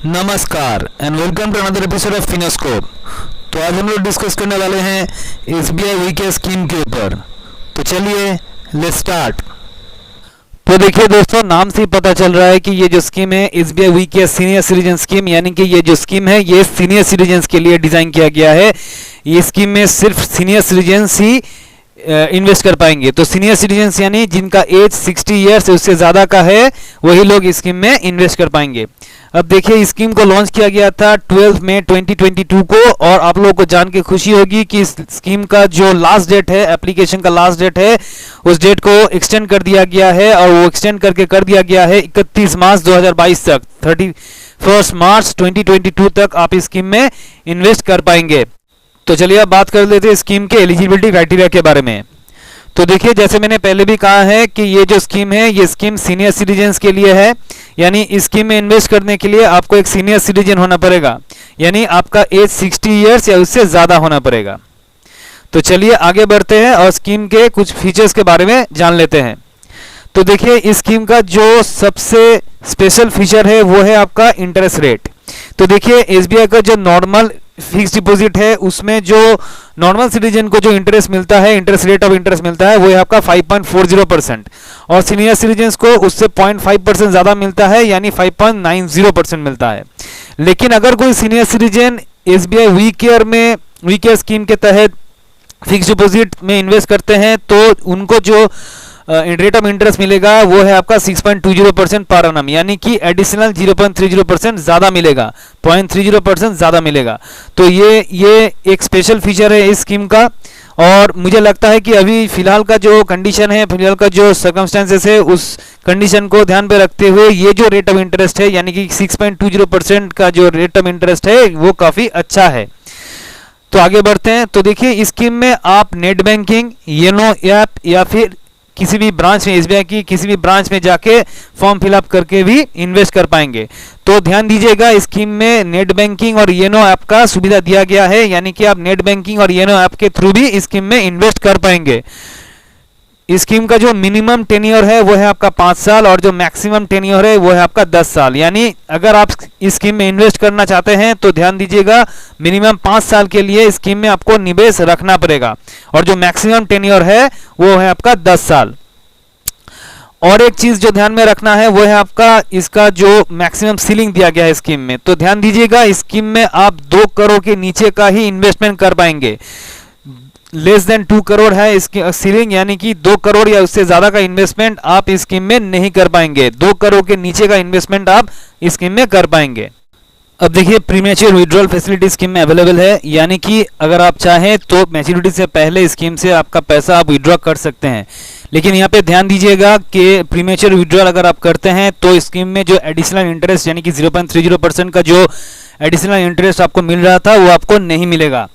नमस्कार and welcome to another episode of Phenoscope. तो आज हम लोग डिस्कस करने वाले हैं एसबीआई वीके स्कीम के ऊपर। तो चलिए लेट्स स्टार्ट। तो देखिए दोस्तों, नाम से ही पता चल रहा है कि ये जो स्कीम है SBI we care senior citizen scheme, यानी कि ये जो स्कीम है ये सीनियर सिटीजन के लिए डिज़ाइन किया गया है। ये स्कीम में सिर्फ सीनियर सिटीजन ही इन्वेस्ट कर पाएंगे। तो सीनियर सिटीजन यानी जिनका एज 60 ईयर्स से उससे ज़्यादा का है वही लोग इस स्कीम में इन्वेस्ट कर पाएंगे। अब देखिए, इस स्कीम को लॉन्च किया गया था 12 मई 2022 को, और आप लोगों को जान के खुशी होगी कि इस स्कीम का जो लास्ट डेट है, एप्लीकेशन का लास्ट डेट है, उस डेट को एक्सटेंड कर दिया गया है। और वो एक्सटेंड करके कर दिया गया है 31 मार्च 2022 तक, 31 मार्च 2022 तक आप इस स्कीम में इन्वेस्ट कर पाएंगे। तो चलिए अब बात कर लेते हैं स्कीम के एलिजिबिलिटी क्राइटेरिया के बारे में। तो देखिए, जैसे मैंने पहले भी कहा है कि ये जो स्कीम है ये स्कीम सीनियर सिटीजन्स के लिए है, यानी इस स्कीम में इन्वेस्ट करने के लिए आपको एक सीनियर सिटीजन होना पड़ेगा, यानी आपका एज 60 ईयर्स या उससे ज़्यादा होना पड़ेगा। तो चलिए आगे बढ़ते हैं और स्कीम के कुछ फीचर्स के बारे में जान लेते हैं। तो देखिए, इस स्कीम का जो सबसे स्पेशल फीचर है वो है आपका इंटरेस्ट रेट। तो देखिए, एसबीआई का जो नॉर्मल फिक्स डिपॉजिट है उसमें जो नॉर्मल सिटीजन को जो इंटरेस्ट मिलता है, इंटरेस्ट रेट ऑफ इंटरेस्ट मिलता है, वो है आपका 5.40%, और सीनियर सिटीजन्स को उससे 0.5% ज़्यादा मिलता है, यानी 5.90% मिलता है। लेकिन अगर कोई senior citizen SBI we care scheme के तहत फिक्स डिपॉजिट में इन्वेस्ट करते हैं तो उनको जो रेट ऑफ इंटरेस्ट मिलेगा वो है आपका 6.20% पर एनम, यानी कि एडिशनल 0.30% ज़्यादा मिलेगा, 0.30% ज़्यादा मिलेगा। तो ये एक स्पेशल फीचर है इस स्कीम का। और मुझे लगता है कि अभी फ़िलहाल का जो कंडीशन है, फिलहाल का जो सर्कमस्टेंसेस है, उस कंडीशन को ध्यान पे रखते हुए ये जो रेट ऑफ इंटरेस्ट है, यानी कि 6.20% का जो रेट ऑफ इंटरेस्ट है वो काफ़ी अच्छा है। तो आगे बढ़ते हैं। तो देखिए, इस स्कीम में आप नेट बैंकिंग, योनो ऐप या फिर किसी भी ब्रांच में, एसबीआई की किसी भी ब्रांच में जाके फॉर्म फिलअप करके भी इन्वेस्ट कर पाएंगे। तो ध्यान दीजिएगा, इस स्कीम में नेट बैंकिंग और योनो ऐप का सुविधा दिया गया है, यानी कि आप नेट बैंकिंग और योनो ऐप के थ्रू भी इस स्कीम में इन्वेस्ट कर पाएंगे। इस स्कीम का जो मिनिमम टेन्योर है वो है आपका 5 साल, और जो मैक्सिमम टेन्योर है वो है आपका 10 साल। यानी अगर आप इस स्कीम में इन्वेस्ट करना चाहते हैं तो ध्यान दीजिएगा, मिनिमम 5 साल के लिए इस स्कीम में आपको निवेश रखना पड़ेगा, और जो मैक्सिमम टेन्योर है वो है आपका 10 साल। और एक चीज़ जो ध्यान में रखना है वो है आपका इसका जो मैक्सिमम सीलिंग दिया गया है स्कीम में। तो ध्यान दीजिएगा, इस स्कीम में आप 2 करोड़ के नीचे का ही इन्वेस्टमेंट कर पाएंगे। लेस देन 2 करोड़ है इसकी सीलिंग, यानी कि 2 करोड़ या उससे ज़्यादा का इन्वेस्टमेंट आप इस स्कीम में नहीं कर पाएंगे। 2 करोड़ के नीचे का इन्वेस्टमेंट आप इस स्कीम में कर पाएंगे। अब देखिए, प्रीमेच्योर विड्रॉल फैसिलिटी स्कीम में अवेलेबल है, यानी कि अगर आप चाहें तो मैच्योरिटी से पहले स्कीम से आपका पैसा आप विड्रॉ कर सकते हैं। लेकिन यहाँ पे ध्यान दीजिएगा कि प्रीमेच्योर विड्रॉल अगर आप करते हैं तो स्कीम में जो एडिशनल इंटरेस्ट, यानी कि 0.30% का जो एडिशनल इंटरेस्ट आपको मिल रहा था वो आपको नहीं मिलेगा।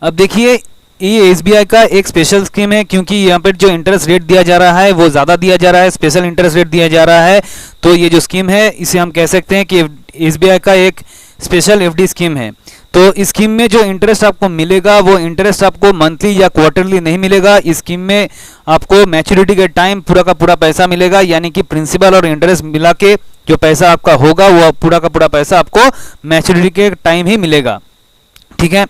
अब देखिए, ये एसबीआई का एक स्पेशल स्कीम है, क्योंकि यहाँ पर जो इंटरेस्ट रेट दिया जा रहा है वो ज़्यादा दिया जा रहा है, स्पेशल इंटरेस्ट रेट दिया जा रहा है। तो ये जो स्कीम है इसे हम कह सकते हैं कि एसबीआई का एक स्पेशल एफडी स्कीम है। तो इस स्कीम में जो इंटरेस्ट आपको मिलेगा वो इंटरेस्ट आपको मंथली या क्वार्टरली नहीं मिलेगा। इस स्कीम में आपको मैच्योरिटी के टाइम पूरा का पूरा पैसा मिलेगा, यानी कि प्रिंसिपल और इंटरेस्ट मिला के जो पैसा आपका होगा वो पूरा का पूरा पैसा आपको मैच्योरिटी के टाइम ही मिलेगा। ठीक है।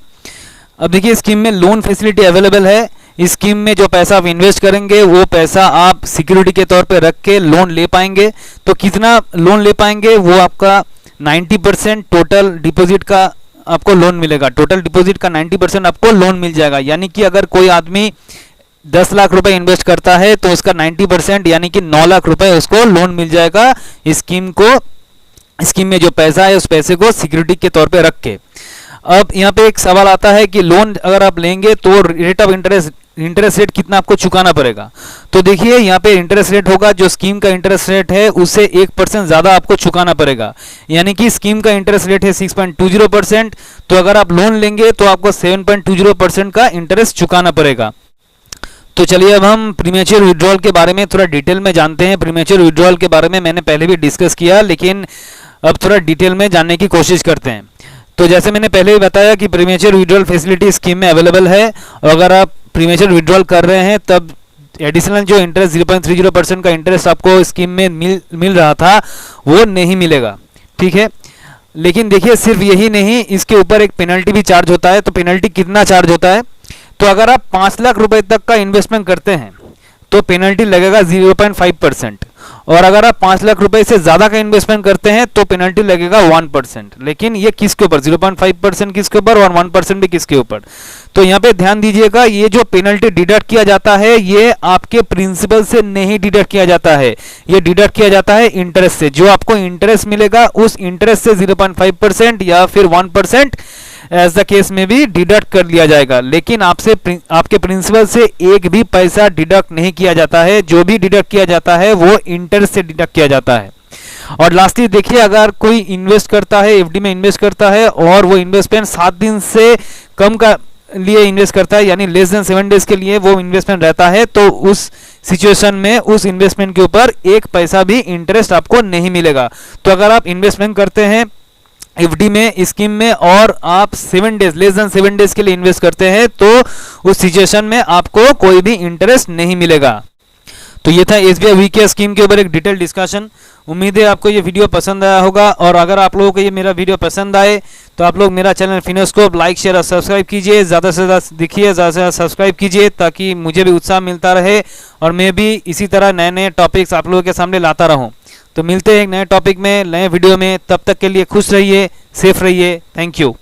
अब देखिए, स्कीम में लोन फैसिलिटी अवेलेबल है। इस स्कीम में जो पैसा आप इन्वेस्ट करेंगे वो पैसा आप सिक्योरिटी के तौर पे रख के लोन ले पाएंगे। तो कितना लोन ले पाएंगे, वो आपका 90% टोटल डिपॉजिट का आपको लोन मिलेगा। टोटल डिपॉजिट का 90% आपको लोन मिल जाएगा, यानी कि अगर कोई आदमी 10 लाख रुपए इन्वेस्ट करता है तो उसका 90% यानी कि 9 लाख रुपए उसको लोन मिल जाएगा। स्कीम में जो पैसा है उस पैसे को सिक्योरिटी के तौर पे रख के। अब यहाँ पे एक सवाल आता है कि लोन अगर आप लेंगे तो रेट ऑफ इंटरेस्ट रेट कितना आपको चुकाना पड़ेगा। तो देखिए, यहाँ पे इंटरेस्ट रेट होगा जो स्कीम का इंटरेस्ट रेट है उससे 1% ज़्यादा आपको चुकाना पड़ेगा, यानी कि स्कीम का इंटरेस्ट रेट है 6.20%। तो अगर आप लोन लेंगे तो आपको 7.20% का इंटरेस्ट चुकाना पड़ेगा। तो चलिए अब हम प्रीमेच्योर विड्रॉल के बारे में थोड़ा डिटेल में जानते हैं। प्रीमेच्योर विड्रॉल के बारे में मैंने पहले भी डिस्कस किया, लेकिन अब थोड़ा डिटेल में जानने की कोशिश करते हैं। तो जैसे मैंने पहले ही बताया कि प्रीमेच्योर विड्रॉल फैसिलिटी स्कीम में अवेलेबल है, और अगर आप प्रीमेच्योर विड्रॉल कर रहे हैं तब एडिशनल जो इंटरेस्ट 0.30% का इंटरेस्ट आपको स्कीम में मिल रहा था वो नहीं मिलेगा। ठीक है। लेकिन देखिए सिर्फ यही नहीं, इसके ऊपर एक पेनल्टी भी चार्ज होता है। तो पेनल्टी कितना चार्ज होता है? तो अगर आप 5 लाख रुपए तक का इन्वेस्टमेंट करते हैं तो पेनल्टी लगेगा 0.5%, और अगर आप 5 लाख रुपए से ज्यादा का इन्वेस्टमेंट करते हैं तो पेनल्टी लगेगा 1%। लेकिन ये किसके ऊपर? 0.5% किसके ऊपर और 1% भी किसके ऊपर? तो यहाँ पे ध्यान दीजिएगा, ये जो पेनल्टी डिडक्ट किया जाता है ये आपके प्रिंसिपल से नहीं डिडक्ट किया जाता है, ये डिडक्ट किया जाता है इंटरेस्ट से। जो आपको इंटरेस्ट मिलेगा उस इंटरेस्ट से 0.5% या फिर 1% एज द केस में भी डिडक्ट कर लिया जाएगा। लेकिन आपसे आपके प्रिंसिपल से एक भी पैसा डिडक्ट नहीं किया जाता है। जो भी डिडक्ट किया जाता है वो इंटरेस्ट से डिडक्ट किया जाता है। और लास्टली देखिए, अगर कोई इन्वेस्ट करता है, एफडी में इन्वेस्ट करता है और वो इन्वेस्टमेंट 7 दिन से कम का लिए इन्वेस्ट करता है, यानी लेस देन 7 डेज के लिए वो इन्वेस्टमेंट रहता है, तो उस सिचुएशन में उस इन्वेस्टमेंट के ऊपर एक पैसा भी इंटरेस्ट आपको नहीं मिलेगा। तो अगर आप इन्वेस्टमेंट करते हैं एफडी में, स्कीम में, और आप 7 डेज, लेस देन 7 डेज के लिए इन्वेस्ट करते हैं, तो उस सिचुएशन में आपको कोई भी इंटरेस्ट नहीं मिलेगा। तो ये था एसबीआई वीके स्कीम के ऊपर एक डिटेल डिस्कशन। उम्मीद है आपको ये वीडियो पसंद आया होगा, और अगर आप लोगों को ये मेरा वीडियो पसंद आए तो आप लोग मेरा चैनल फिनोस्कोप लाइक शेयर और सब्सक्राइब कीजिए, ज़्यादा से ज़्यादा दिखिए, ज़्यादा से ज़्यादा सब्सक्राइब कीजिए, ताकि मुझे भी उत्साह मिलता रहे और मैं भी इसी तरह नए नए टॉपिक्स आप लोगों के सामने लाता रहूं। तो मिलते हैं एक नए टॉपिक में, नए वीडियो में। तब तक के लिए खुश रहिए, सेफ रहिए। Thank you.